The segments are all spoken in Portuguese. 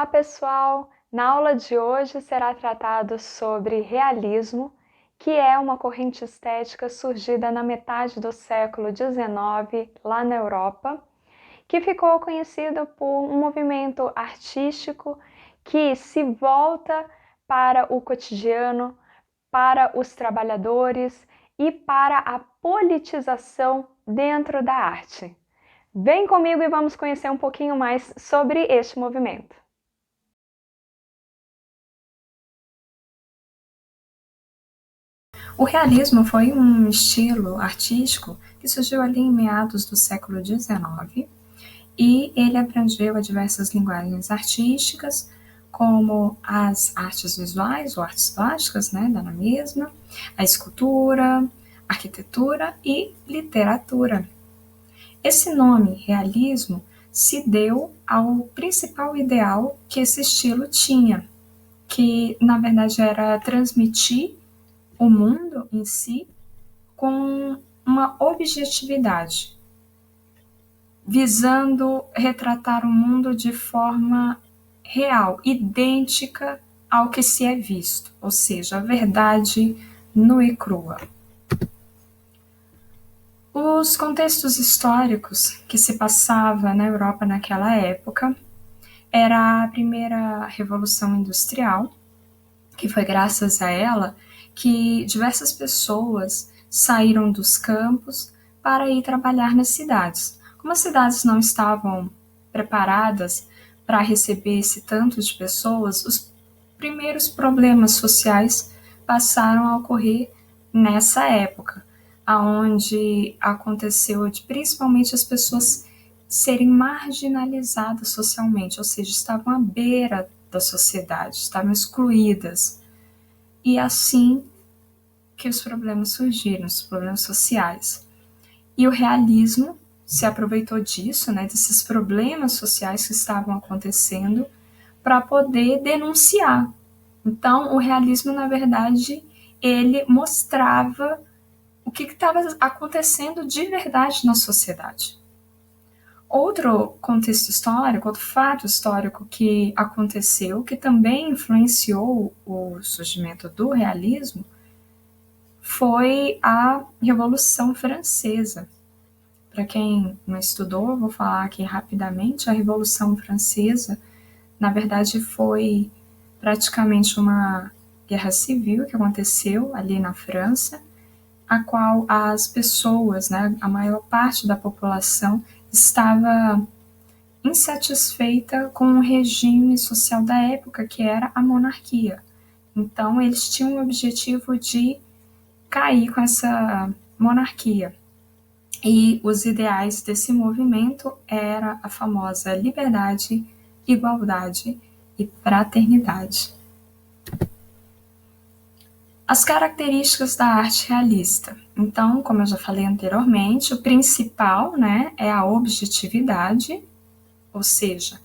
Olá, pessoal! Na aula de hoje será tratado sobre realismo, que é uma corrente estética surgida na metade do século XIX lá na Europa, que ficou conhecido por um movimento artístico que se volta para o cotidiano, para os trabalhadores e para a politização dentro da arte. Vem comigo e vamos conhecer um pouquinho mais sobre este movimento. O realismo foi um estilo artístico que surgiu ali em meados do século XIX e ele abrangeu a diversas linguagens artísticas, como as artes visuais ou artes plásticas, né, da mesma, a escultura, arquitetura e literatura. Esse nome, realismo, se deu ao principal ideal que esse estilo tinha, que na verdade era transmitir o mundo em si com uma objetividade, visando retratar o mundo de forma real, idêntica ao que se é visto, ou seja, a verdade nua e crua. Os contextos históricos que se passava na Europa naquela época era a primeira revolução industrial, que foi graças a ela que diversas pessoas saíram dos campos para ir trabalhar nas cidades. Como as cidades não estavam preparadas para receber esse tanto de pessoas, os primeiros problemas sociais passaram a ocorrer nessa época, aonde aconteceu de principalmente as pessoas serem marginalizadas socialmente, ou seja, estavam à beira da sociedade, estavam excluídas. E assim que os problemas surgiram, os problemas sociais. E o realismo se aproveitou disso, né, desses problemas sociais que estavam acontecendo, para poder denunciar. Então, o realismo, na verdade, ele mostrava o que estava acontecendo de verdade na sociedade. Outro contexto histórico, outro fato histórico que aconteceu, que também influenciou o surgimento do realismo, foi a Revolução Francesa. Para quem não estudou, vou falar aqui rapidamente. A Revolução Francesa, na verdade, foi praticamente uma guerra civil que aconteceu ali na França, a qual as pessoas, né, a maior parte da população, estava insatisfeita com o regime social da época, que era a monarquia. Então, eles tinham o objetivo de cair com essa monarquia. E os ideais desse movimento era a famosa liberdade, igualdade e fraternidade. As características da arte realista. Então, como eu já falei anteriormente, o principal, né, é a objetividade, ou seja,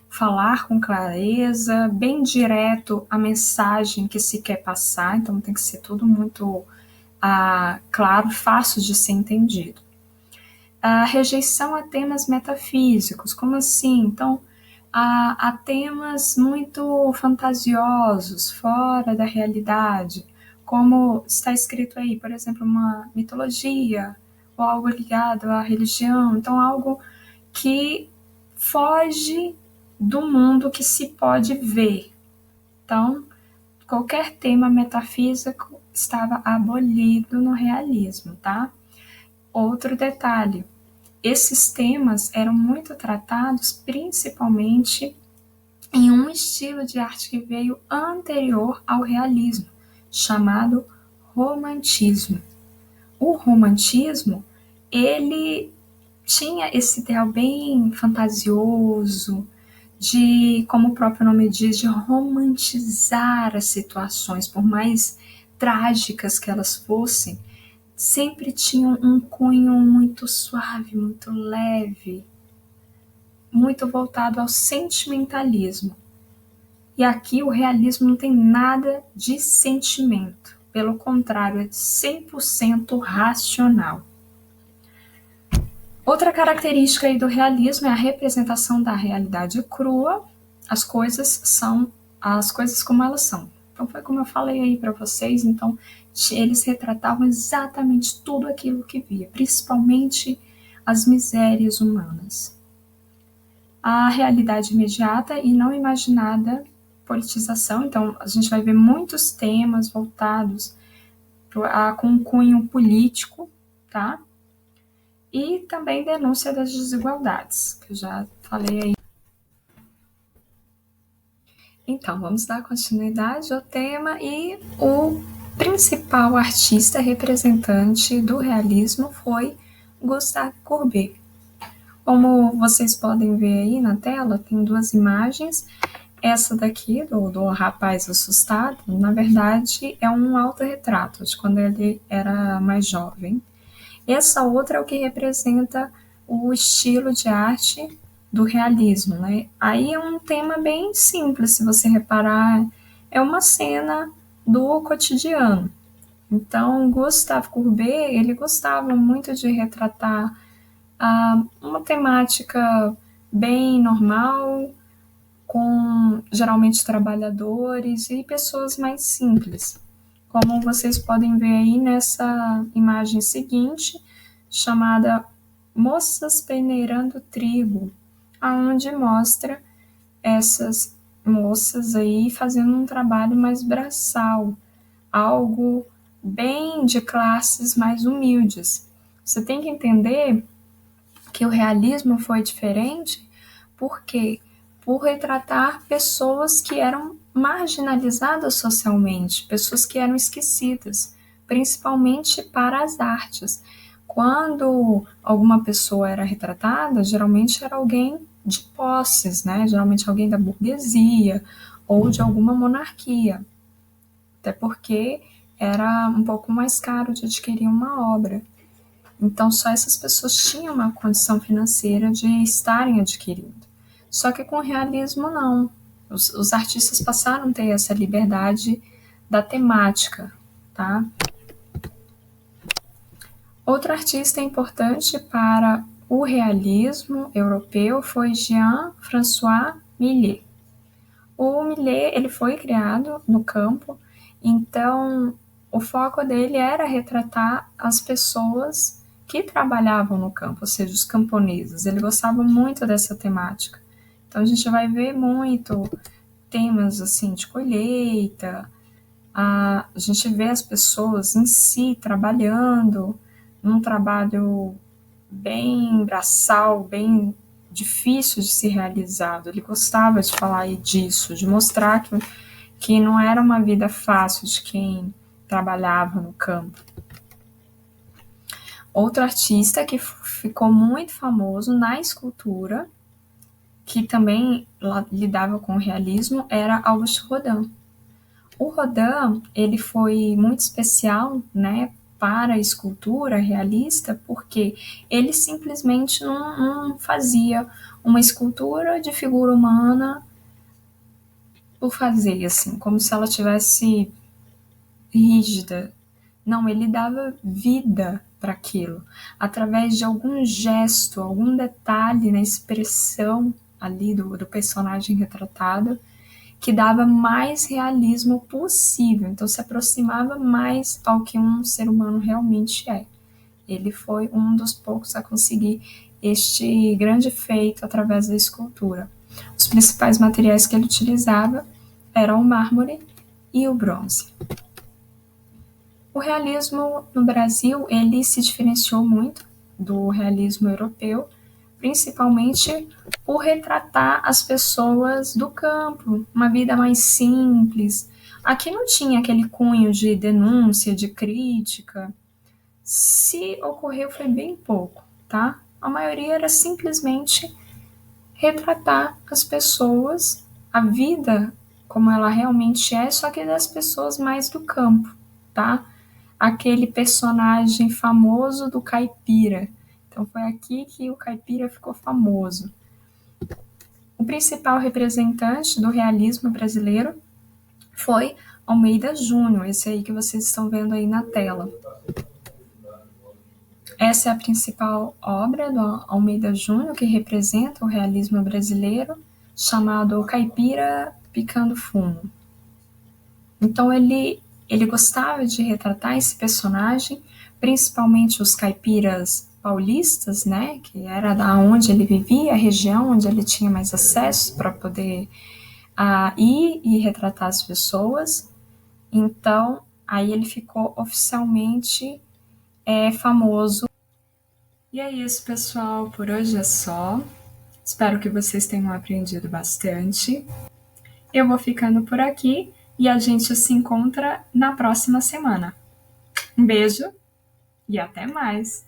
falar com clareza, bem direto a mensagem que se quer passar, então tem que ser tudo muito claro, fácil de ser entendido. A rejeição a temas metafísicos, como assim? Então, a temas muito fantasiosos, fora da realidade, como está escrito aí, por exemplo, uma mitologia, ou algo ligado à religião, então algo que foge do mundo que se pode ver. Então, qualquer tema metafísico estava abolido no realismo, tá? Outro detalhe, esses temas eram muito tratados principalmente em um estilo de arte que veio anterior ao realismo, chamado romantismo. O romantismo, ele tinha esse ideal bem fantasioso, de, como o próprio nome diz, de romantizar as situações, por mais trágicas que elas fossem, sempre tinham um cunho muito suave, muito leve, muito voltado ao sentimentalismo. E aqui o realismo não tem nada de sentimento, pelo contrário, é 100% racional. Outra característica aí do realismo é a representação da realidade crua, as coisas são as coisas como elas são. Então foi como eu falei aí para vocês, então eles retratavam exatamente tudo aquilo que via, principalmente as misérias humanas. A realidade imediata e não imaginada politização, então a gente vai ver muitos temas voltados com um cunho político, tá? E também denúncia das desigualdades, que eu já falei aí. Então, vamos dar continuidade ao tema e o principal artista representante do realismo foi Gustave Courbet. Como vocês podem ver aí na tela, tem duas imagens. Essa daqui, do rapaz assustado, na verdade é um autorretrato de quando ele era mais jovem. Essa outra é o que representa o estilo de arte do realismo, né? Aí é um tema bem simples, se você reparar, é uma cena do cotidiano. Então, Gustave Courbet, ele gostava muito de retratar uma temática bem normal, com geralmente trabalhadores e pessoas mais simples. Como vocês podem ver aí nessa imagem seguinte, chamada Moças Peneirando Trigo, aonde mostra essas moças aí fazendo um trabalho mais braçal, algo bem de classes mais humildes. Você tem que entender que o realismo foi diferente porque por retratar pessoas que eram marginalizadas socialmente, pessoas que eram esquecidas, principalmente para as artes. Quando alguma pessoa era retratada, geralmente era alguém de posses, né? Geralmente alguém da burguesia ou de alguma monarquia, até porque era um pouco mais caro de adquirir uma obra. Então, só essas pessoas tinham uma condição financeira de estarem adquirindo. Só que com o realismo, não. Os artistas passaram a ter essa liberdade da temática, tá? Outro artista importante para o realismo europeu foi Jean-François Millet. O Millet, ele foi criado no campo, então o foco dele era retratar as pessoas que trabalhavam no campo, ou seja, os camponeses. Ele gostava muito dessa temática. Então a gente vai ver muito temas assim de colheita, a gente vê as pessoas em si trabalhando, num trabalho bem braçal, bem difícil de ser realizado. Ele gostava de falar disso, de mostrar que não era uma vida fácil de quem trabalhava no campo. Outro artista que ficou muito famoso na escultura, que também lidava com o realismo, era Auguste Rodin. O Rodin, ele foi muito especial, né, para a escultura realista, porque ele simplesmente não fazia uma escultura de figura humana por fazer, assim, como se ela tivesse rígida. Não, ele dava vida para aquilo, através de algum gesto, algum detalhe na expressão ali do personagem retratado, que dava mais realismo possível, então se aproximava mais ao que um ser humano realmente é. Ele foi um dos poucos a conseguir este grande feito através da escultura. Os principais materiais que ele utilizava eram o mármore e o bronze. O realismo no Brasil, ele se diferenciou muito do realismo europeu, principalmente por retratar as pessoas do campo, uma vida mais simples. Aqui não tinha aquele cunho de denúncia, de crítica. Se ocorreu, foi bem pouco, tá? A maioria era simplesmente retratar as pessoas, a vida como ela realmente é, só que das pessoas mais do campo, tá? Aquele personagem famoso do caipira. Então foi aqui que o caipira ficou famoso. O principal representante do realismo brasileiro foi Almeida Júnior, esse aí que vocês estão vendo aí na tela. Essa é a principal obra do Almeida Júnior, que representa o realismo brasileiro, chamado Caipira Picando Fumo. Então ele gostava de retratar esse personagem, principalmente os caipiras paulistas, né, que era da onde ele vivia, a região onde ele tinha mais acesso para poder ir e retratar as pessoas. Então, aí ele ficou oficialmente famoso. E é isso, pessoal, por hoje é só. Espero que vocês tenham aprendido bastante. Eu vou ficando por aqui e a gente se encontra na próxima semana. Um beijo e até mais!